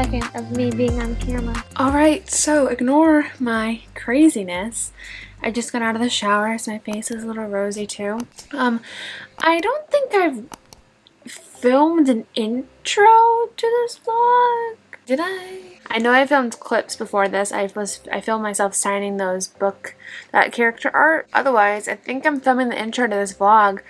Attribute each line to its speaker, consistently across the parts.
Speaker 1: second of me being on camera.
Speaker 2: Alright, so ignore my craziness. I just got out of the shower, so my face is a little rosy too. I don't think I've filmed an intro to this vlog. Did I? I know I filmed clips before this. I filmed myself signing that character art. Otherwise, I think I'm filming the intro to this vlog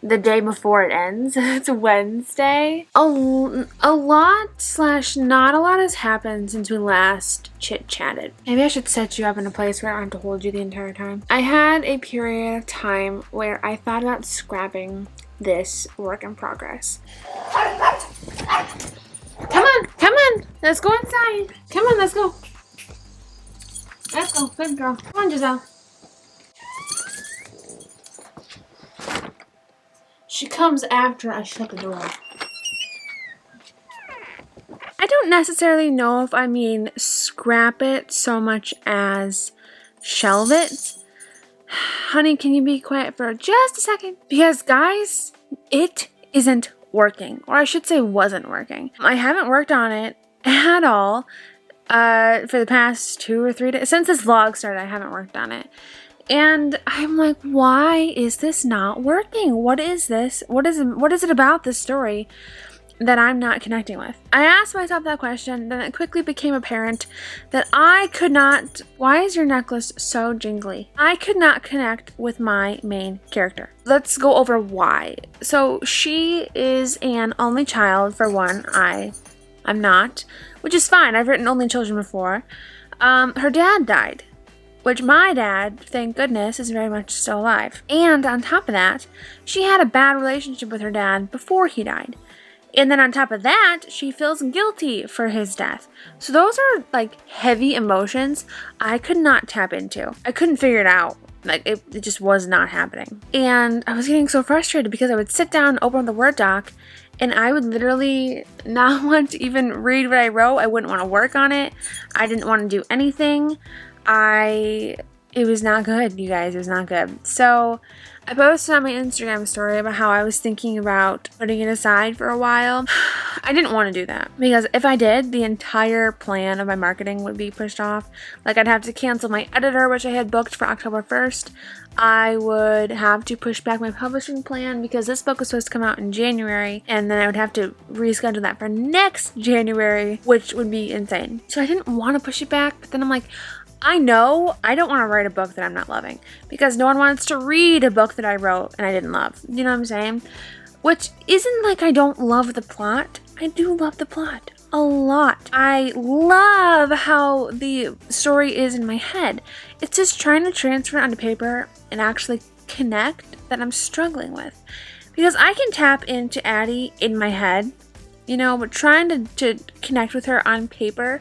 Speaker 2: the day before it ends. It's Wednesday. A lot / not a lot has happened since we last chit-chatted. Maybe I should set you up in a place where I don't have to hold you the entire time. I had a period of time where I thought about scrapping this work in progress. Come on, let's go inside. Come on, let's go. Let's go, good girl. Come on, Giselle. She comes after I shut the door. I don't necessarily know if I mean scrap it so much as shelve it. Honey, can you be quiet for just a second? Because guys, it isn't working. Or I should say wasn't working. I haven't worked on it at all for the past 2 or 3 days. Since this vlog started, I haven't worked on it. And I'm like, why is this not working? What is this? What is it about this story that I'm not connecting with? I asked myself that question, then it quickly became apparent that I could not. Why is your necklace so jingly? I could not connect with my main character. Let's go over why. So she is an only child, for one. I'm not, which is fine. I've written only children before. Her dad died. Which my dad, thank goodness, is very much still alive. And on top of that, she had a bad relationship with her dad before he died. And then on top of that, she feels guilty for his death. So those are like heavy emotions I could not tap into. I couldn't figure it out. Like it just was not happening. And I was getting so frustrated because I would sit down, open the Word doc, and I would literally not want to even read what I wrote. I wouldn't want to work on it. I didn't want to do anything. It was not good, you guys. It was not good. So I posted on my Instagram story about how I was thinking about putting it aside for a while. I didn't want to do that because if I did, the entire plan of my marketing would be pushed off. Like I'd have to cancel my editor, which I had booked for October 1st. I would have to push back my publishing plan because this book was supposed to come out in January, and then I would have to reschedule that for next January, which would be insane. So I didn't want to push it back, but then I'm like, I know I don't want to write a book that I'm not loving because no one wants to read a book that I wrote and I didn't love. You know what I'm saying? Which isn't like I don't love the plot. I do love the plot a lot. I love how the story is in my head. It's just trying to transfer it onto paper and actually connect that I'm struggling with. Because I can tap into Addie in my head, you know, but trying to connect with her on paper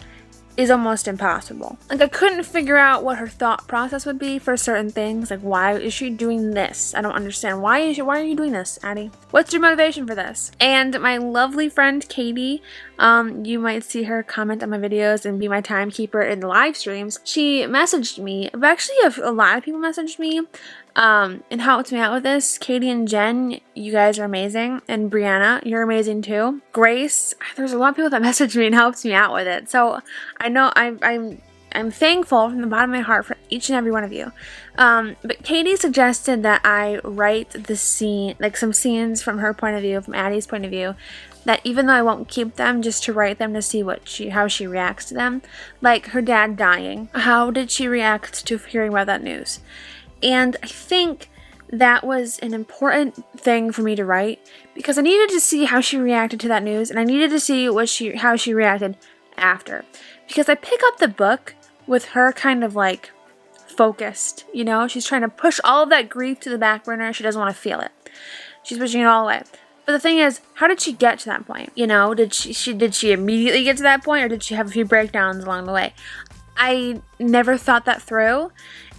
Speaker 2: is almost impossible. Like I couldn't figure out what her thought process would be for certain things. Like why is she doing this? I don't understand. Why are you doing this, Addie? What's your motivation for this? And my lovely friend Katie, you might see her comment on my videos and be my timekeeper in the live streams. She messaged me, but actually a lot of people messaged me and helped me out with this. Katie and Jen, you guys are amazing. And Brianna, you're amazing too. Grace, there's a lot of people that messaged me and helped me out with it. So I know I'm thankful from the bottom of my heart for each and every one of you. But Katie suggested that I write the scene, like some scenes from her point of view, from Addie's point of view, that even though I won't keep them, just to write them to see how she reacts to them. Like her dad dying. How did she react to hearing about that news? And I think that was an important thing for me to write because I needed to see how she reacted to that news, and I needed to see how she reacted after. Because I pick up the book with her kind of like focused, you know? She's trying to push all of that grief to the back burner. She doesn't want to feel it. She's pushing it all away. But the thing is, how did she get to that point? You know, did she immediately get to that point, or did she have a few breakdowns along the way? I never thought that through.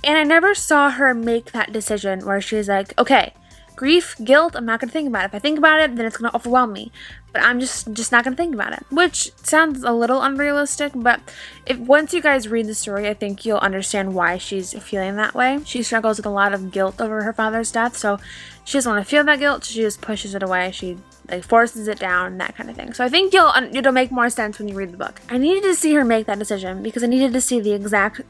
Speaker 2: And I never saw her make that decision where she's like, okay, grief, guilt, I'm not going to think about it. If I think about it, then it's going to overwhelm me. But I'm just not going to think about it. Which sounds a little unrealistic, but once you guys read the story, I think you'll understand why she's feeling that way. She struggles with a lot of guilt over her father's death, so she doesn't want to feel that guilt, so she just pushes it away. She like forces it down, that kind of thing. So I think it'll make more sense when you read the book. I needed to see her make that decision because I needed to see the exact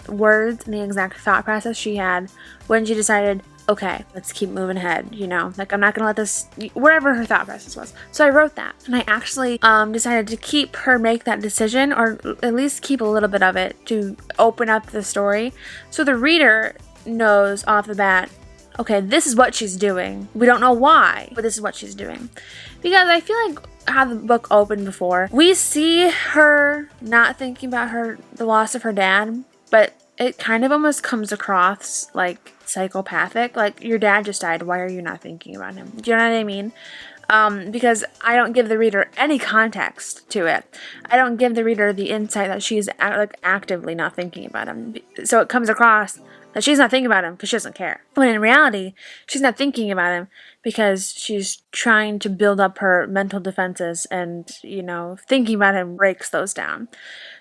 Speaker 2: words and the exact thought process she had when she decided, okay, let's keep moving ahead, you know, like I'm not gonna let this, wherever her thought process was. So I wrote that, and I actually decided to keep her make that decision, or at least keep a little bit of it to open up the story so the reader knows off the bat, okay, this is what she's doing. We don't know why, but this is what she's doing. Because I feel like how the book opened before, we see her not thinking about the loss of her dad, but it kind of almost comes across like psychopathic. Like, your dad just died, why are you not thinking about him? Do you know what I mean? Because I don't give the reader any context to it. I don't give the reader the insight that she's actively not thinking about him. So it comes across that she's not thinking about him because she doesn't care. When in reality, she's not thinking about him because she's trying to build up her mental defenses, and, you know, thinking about him breaks those down.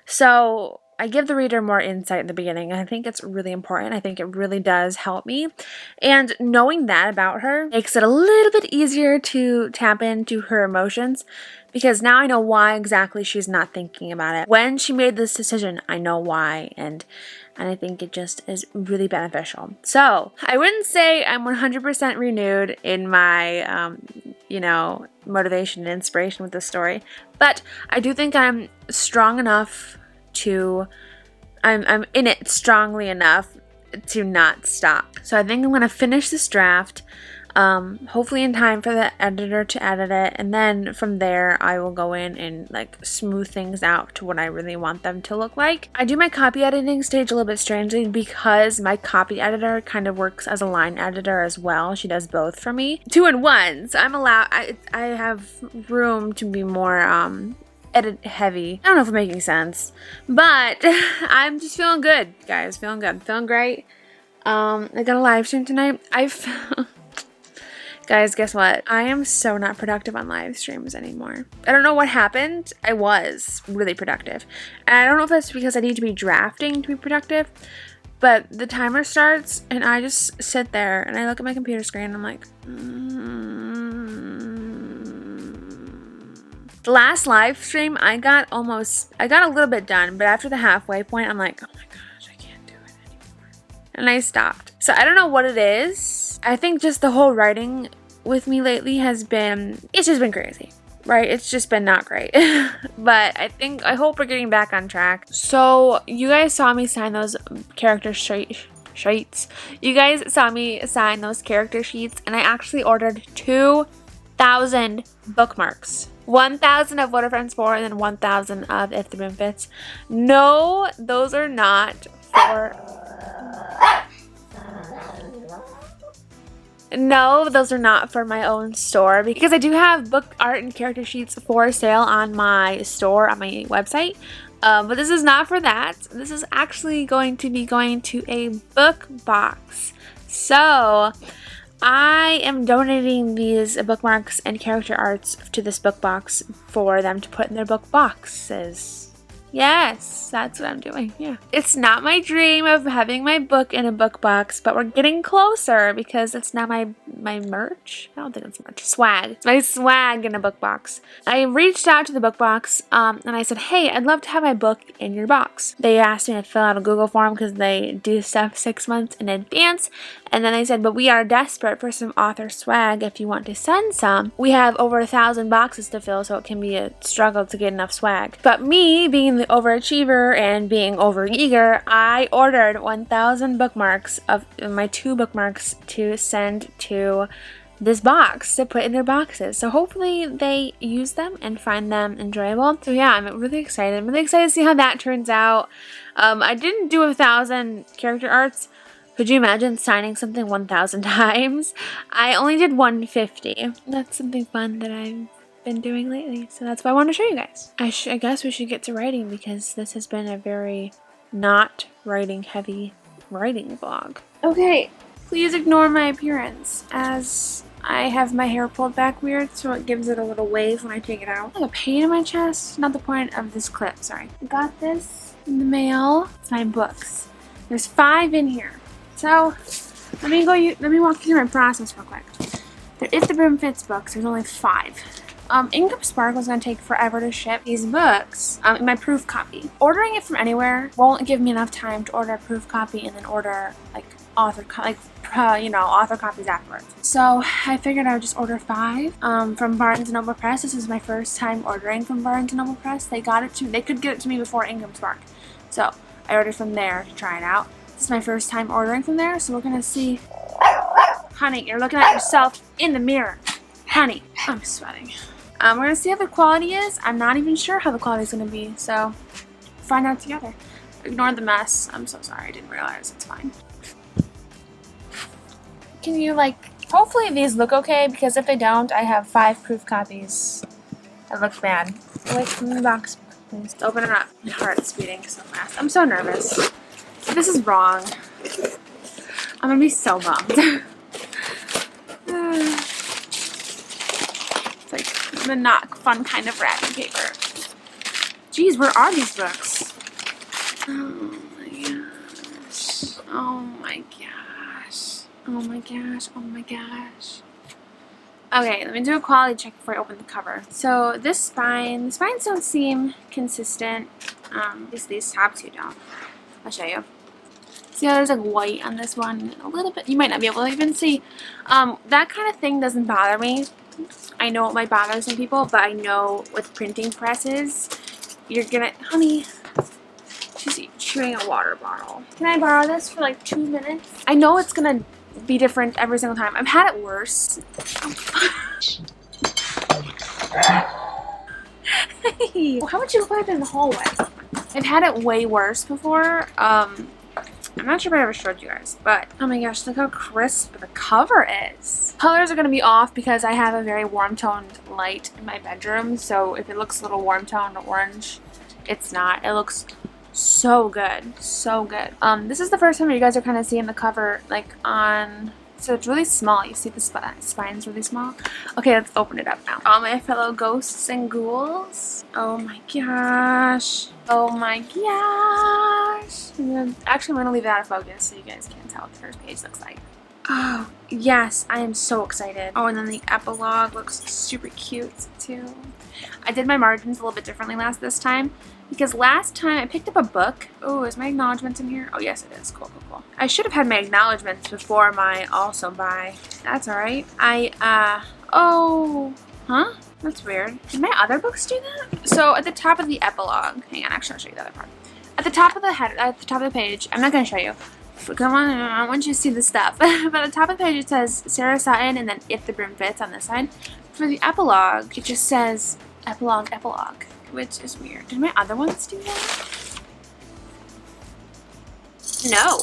Speaker 2: So I give the reader more insight in the beginning, and I think it's really important. I think it really does help me. And knowing that about her makes it a little bit easier to tap into her emotions, because now I know why exactly she's not thinking about it. When she made this decision, I know why, and I think it just is really beneficial. So I wouldn't say I'm 100% renewed in my, you know, motivation and inspiration with this story, but I do think I'm strong enough I'm in it strongly enough to not stop. So I think I'm going to finish this draft, hopefully in time for the editor to edit it, and then from there I will go in and like smooth things out to what I really want them to look like. I do my copy editing stage a little bit strangely because my copy editor kind of works as a line editor as well. She does both for me, 2 in 1. So I have room to be more edit heavy. I don't know if I'm making sense, but I'm just feeling good, guys. Feeling good. Feeling great. I got a live stream tonight. Guys, guess what? I am so not productive on live streams anymore. I don't know what happened. I was really productive. And I don't know if that's because I need to be drafting to be productive, but the timer starts and I just sit there and I look at my computer screen and I'm like, The last live stream, I got a little bit done, but after the halfway point, I'm like, oh my gosh, I can't do it anymore. And I stopped. So I don't know what it is. I think just the whole writing with me lately it's just been crazy, right? It's just been not great. But I hope we're getting back on track. So you guys saw me sign those character sheets. You guys saw me sign those character sheets, and I actually ordered 2,000 bookmarks. 1,000 of What Are Friends For, and then 1,000 of If the Broom Fits. No, those are not for... No, those are not for my own store, because I do have book art and character sheets for sale on my store, on my website. But this is not for that. This is actually going to be going to a book box. So I am donating these bookmarks and character arts to this book box for them to put in their book boxes. Yes, that's what I'm doing. Yeah. It's not my dream of having my book in a book box, but we're getting closer because it's not my merch. I don't think it's merch. Swag. It's my swag in a book box. I reached out to the book box and I said, hey, I'd love to have my book in your box. They asked me to fill out a Google form because they do stuff 6 months in advance. And then they said, but we are desperate for some author swag if you want to send some. We have over 1,000 boxes to fill, so it can be a struggle to get enough swag. But me, being the overachiever and being overeager, I ordered 1,000 bookmarks of my 2 bookmarks to send to this box to put in their boxes. So hopefully they use them and find them enjoyable. So yeah, I'm really excited. I'm really excited to see how that turns out. I didn't do 1,000 character arts. Could you imagine signing something 1,000 times? I only did 150. That's something fun that I've been doing lately, so that's what I want to show you guys. I guess we should get to writing because this has been a very not writing heavy writing vlog. Okay, please ignore my appearance as I have my hair pulled back weird, so it gives it a little wave when I take it out. Like a pain in my chest, not the point of this clip, sorry. I got this in the mail. It's my books. There's 5 in here. So let me walk you through my process real quick. If the Broom Fits books, there's only 5. Ingram Sparkle is going to take forever to ship these books in my proof copy. Ordering it from anywhere won't give me enough time to order a proof copy and then order like author copies afterwards. So I figured I would just order 5 from Barnes & Noble Press. This is my first time ordering from Barnes & Noble Press. They got it to me. They could get it to me before Ingram Spark. So I ordered from there to try it out. This is my first time ordering from there, so we're going to see. Honey, you're looking at yourself in the mirror. Honey, I'm sweating. We're going to see how the quality is. I'm not even sure how the quality is going to be, so find out together. Ignore the mess. I'm so sorry. I didn't realize. It's fine. Can you, hopefully these look okay, because if they don't, I have 5 proof copies that look bad. Away from the box, please. Open it up. My heart is beating so fast. I'm so nervous. If this is wrong, I'm going to be so bummed. The not fun kind of wrapping paper. Jeez, where are these books? Oh my gosh. Oh my gosh. Oh my gosh. Oh my gosh. Okay, let me do a quality check before I open the cover. So the spines don't seem consistent. These top 2 don't. I'll show you. See how there's white on this one? A little bit. You might not be able to even see. That kind of thing doesn't bother me. I know it might bother some people, but I know with printing presses, you're gonna... Honey, she's chewing a water bottle. Can I borrow this for 2 minutes? I know it's gonna be different every single time. I've had it worse. Hey, how would you look like in the hallway? I've had it way worse before. I'm not sure if I ever showed you guys, but oh my gosh, look how crisp the cover is. Colors are going to be off because I have a very warm-toned light in my bedroom, so if it looks a little warm-toned orange, it's not. It looks so good. So good. This is the first time you guys are kind of seeing the cover, on... So it's really small. You see the spine's really small? Okay, let's open it up now. All my fellow ghosts and ghouls. Oh my gosh. Oh my gosh. Actually, I'm going to leave it out of focus so you guys can't tell what the first page looks like. Oh, yes. I am so excited. Oh, and then the epilogue looks super cute, too. I did my margins a little bit differently this time. Because last time I picked up a book. Oh, is my acknowledgements in here? Oh, yes, it is. Cool, cool, cool. I should have had my acknowledgements before my also buy. That's alright. Oh, huh? That's weird. Did my other books do that? So at the top of the epilogue, hang on, actually I'll show you the other part. At the top of the page, I'm not going to show you. Come on, I want you to see the stuff. But at the top of the page it says Sarah Sutton and then If the Broom Fits on this side. For the epilogue, it just says epilogue, which is weird. Did my other ones do that? No,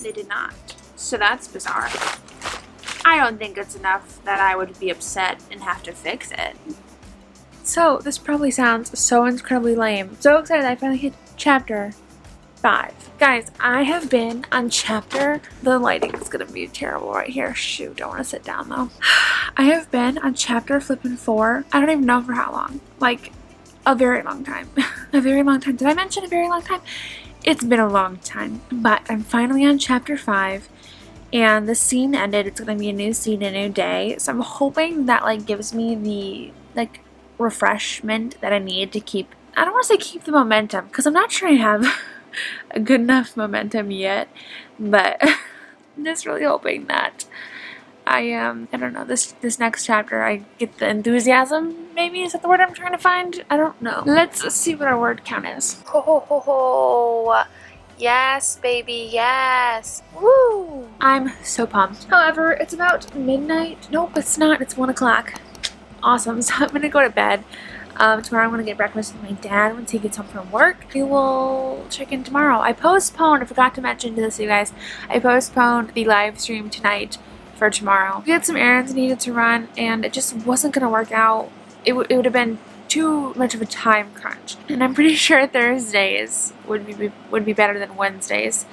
Speaker 2: they did not. So that's bizarre. I don't think it's enough that I would be upset and have to fix it. So, this probably sounds so incredibly lame. So excited I finally hit chapter 5. Guys, I have been on chapter... The lighting is going to be terrible right here. Shoot, don't want to sit down though. I have been on chapter flipping 4. I don't even know for how long. A very long time. A very long time. Did I mention a very long time? It's been a long time. But I'm finally on chapter 5. And the scene ended. It's going to be a new scene, a new day. So I'm hoping that gives me the refreshment that I need to keep. I don't want to say keep the momentum because I'm not sure I have a good enough momentum yet. But I'm just really hoping that I don't know, this next chapter I get the enthusiasm, maybe, is that the word I'm trying to find? I don't know. Let's see what our word count is. Ho ho ho ho! Yes, baby, yes! Woo! I'm so pumped. However, it's about midnight. Nope, it's not. It's 1 o'clock. Awesome. So I'm gonna go to bed. Tomorrow I'm gonna get breakfast with my dad once he gets home from work. We will check in tomorrow. I forgot to mention to this, you guys, I postponed the live stream tonight for tomorrow. We had some errands needed to run and it just wasn't gonna work out. It would have been too much of a time crunch, and I'm pretty sure Thursdays would be better than Wednesdays.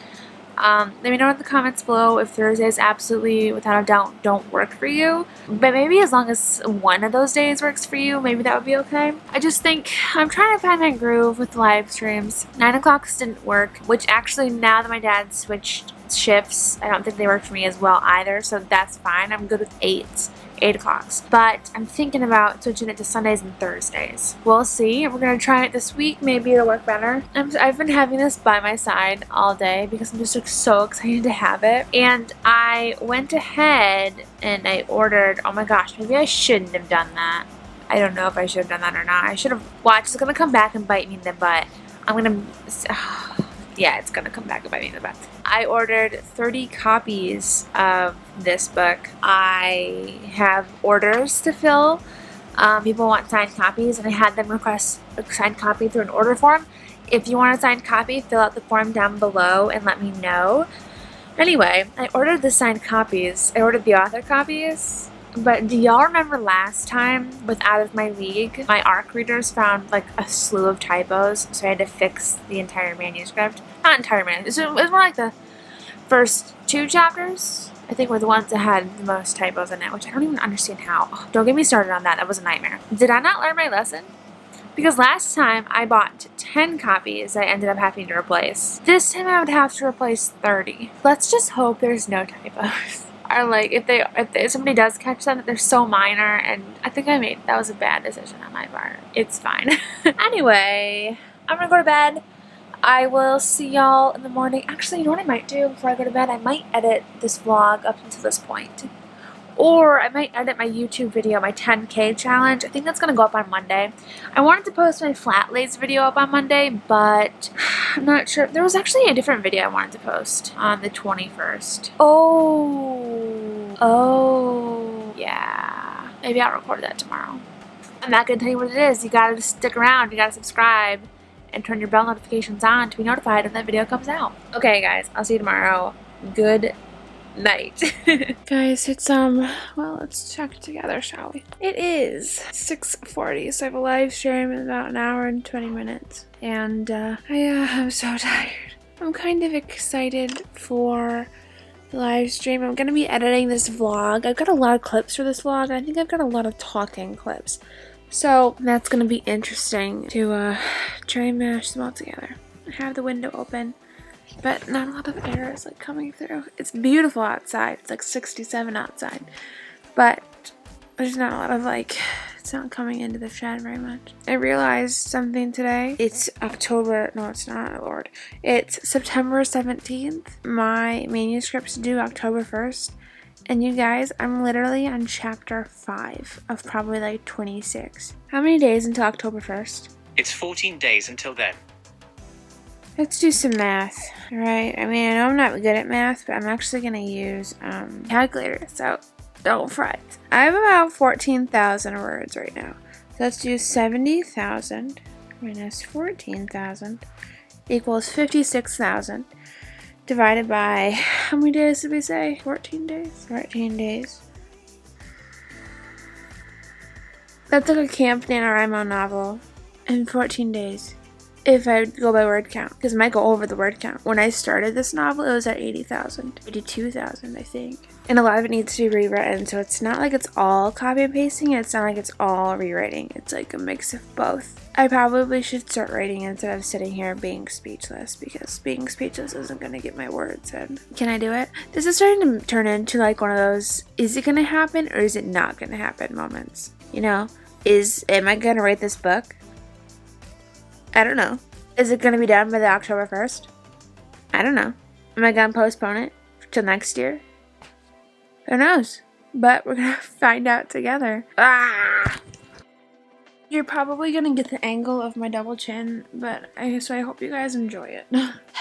Speaker 2: Let me know in the comments below if Thursdays absolutely, without a doubt, don't work for you. But maybe as long as one of those days works for you, maybe that would be okay. I just think I'm trying to find my groove with the live streams. 9 o'clock didn't work, which actually now that my dad switched shifts, I don't think they work for me as well either, so that's fine. I'm good with 8 8 o'clocks. But I'm thinking about switching it to Sundays and Thursdays. We'll see. We're going to try it this week. Maybe it'll work better. I've been having this by my side all day because I'm just like so excited to have it. And I went ahead and I ordered, oh my gosh, maybe I shouldn't have done that. I don't know if I should have done that or not. I should have watched. It's going to come back and bite me in the butt. I'm going to... yeah, it's going to come back and bite me in the butt. I ordered 30 copies of this book. I have orders to fill. People want signed copies, and I had them request a signed copy through an order form. If you want a signed copy, fill out the form down below and let me know. Anyway, I ordered the signed copies. I ordered the author copies. But do y'all remember last time with Out of My League, my ARC readers found like a slew of typos, so I had to fix the entire manuscript. Not entire manuscript, it was more like the first 2 chapters, I think, were the ones that had the most typos in it, which I don't even understand how. Oh, don't get me started on that, that was a nightmare. Did I not learn my lesson? Because last time I bought 10 copies I ended up having to replace. This time I would have to replace 30. Let's just hope there's no typos. Or like if somebody does catch them, they're so minor, and I think that was a bad decision on my part. It's fine. Anyway, I'm gonna go to bed. I will see y'all in the morning. Actually, you know what I might do before I go to bed? I might edit this vlog up until this point. Or I might edit my YouTube video, my 10K challenge. I think that's going to go up on Monday. I wanted to post my flat lays video up on Monday, but I'm not sure. There was actually a different video I wanted to post on the 21st. Oh, yeah. Maybe I'll record that tomorrow. I'm not going to tell you what it is. You got to stick around. You got to subscribe and turn your bell notifications on to be notified when that video comes out. Okay, guys. I'll see you tomorrow. Good night. Guys, it's well, let's check it together, shall we? It is 6:40, so I have a live stream in about an hour and 20 minutes, and I'm so tired. I'm kind of excited for the live stream. I'm gonna be editing this vlog. I've got a lot of clips for this vlog. I think I've got a lot of talking clips, so that's gonna be interesting to try and mash them all together. I have the window open, but not a lot of air is like coming through. It's beautiful outside. It's like 67 outside, but there's not a lot of it's not coming into the shed very much. I realized something today. It's October, no it's not, Lord. It's September 17th. My manuscript's due October 1st. And you guys, I'm literally on chapter 5 of probably like 26. How many days until October 1st?
Speaker 3: It's 14 days until then.
Speaker 2: Let's do some math, alright? I mean, I know I'm not good at math, but I'm actually going to use calculator, so don't fret. I have about 14,000 words right now. So let's do 70,000 minus 14,000 equals 56,000 divided by, how many days did we say? 14 days? 14 days. That's like a Camp NaNoWriMo novel in 14 days. If I go by word count, because it might go over the word count. When I started this novel, it was at 80,000, 82,000, I think. And a lot of it needs to be rewritten, so it's not like it's all copy and pasting, it's not like it's all rewriting. It's like a mix of both. I probably should start writing instead of sitting here being speechless, because being speechless isn't going to get my words in. Can I do it? This is starting to turn into like one of those, is it going to happen or is it not going to happen moments? You know, am I going to write this book? I don't know. Is it going to be done by the October 1st? I don't know. Am I going to postpone it till next year? Who knows? But we're going to find out together. Ah! You're probably going to get the angle of my double chin, but I hope you guys enjoy it.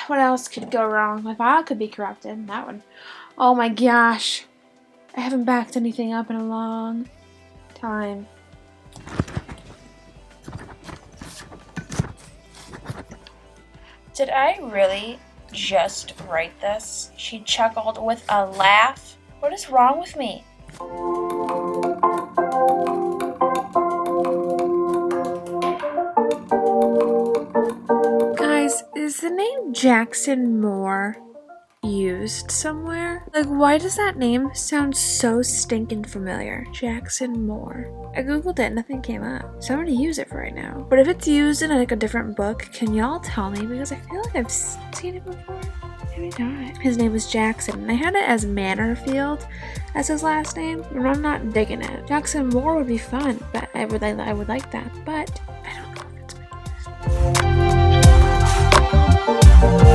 Speaker 2: What else could go wrong? My file could be corrupted. That one. Oh my gosh. I haven't backed anything up in a long time. Did I really just write this? She chuckled with a laugh. What is wrong with me? Guys, is the name Jackson Moore used somewhere? Like, why does that name sound so stinking familiar? Jackson Moore. I googled it, nothing came up. Somebody use it for right now. But if it's used in like a different book, can y'all tell me? Because I feel like I've seen it before. Maybe not. His name was Jackson, and I had it as Mannerfield as his last name, and I'm not digging it. Jackson Moore would be fun, but I would like that, but I don't know if it's my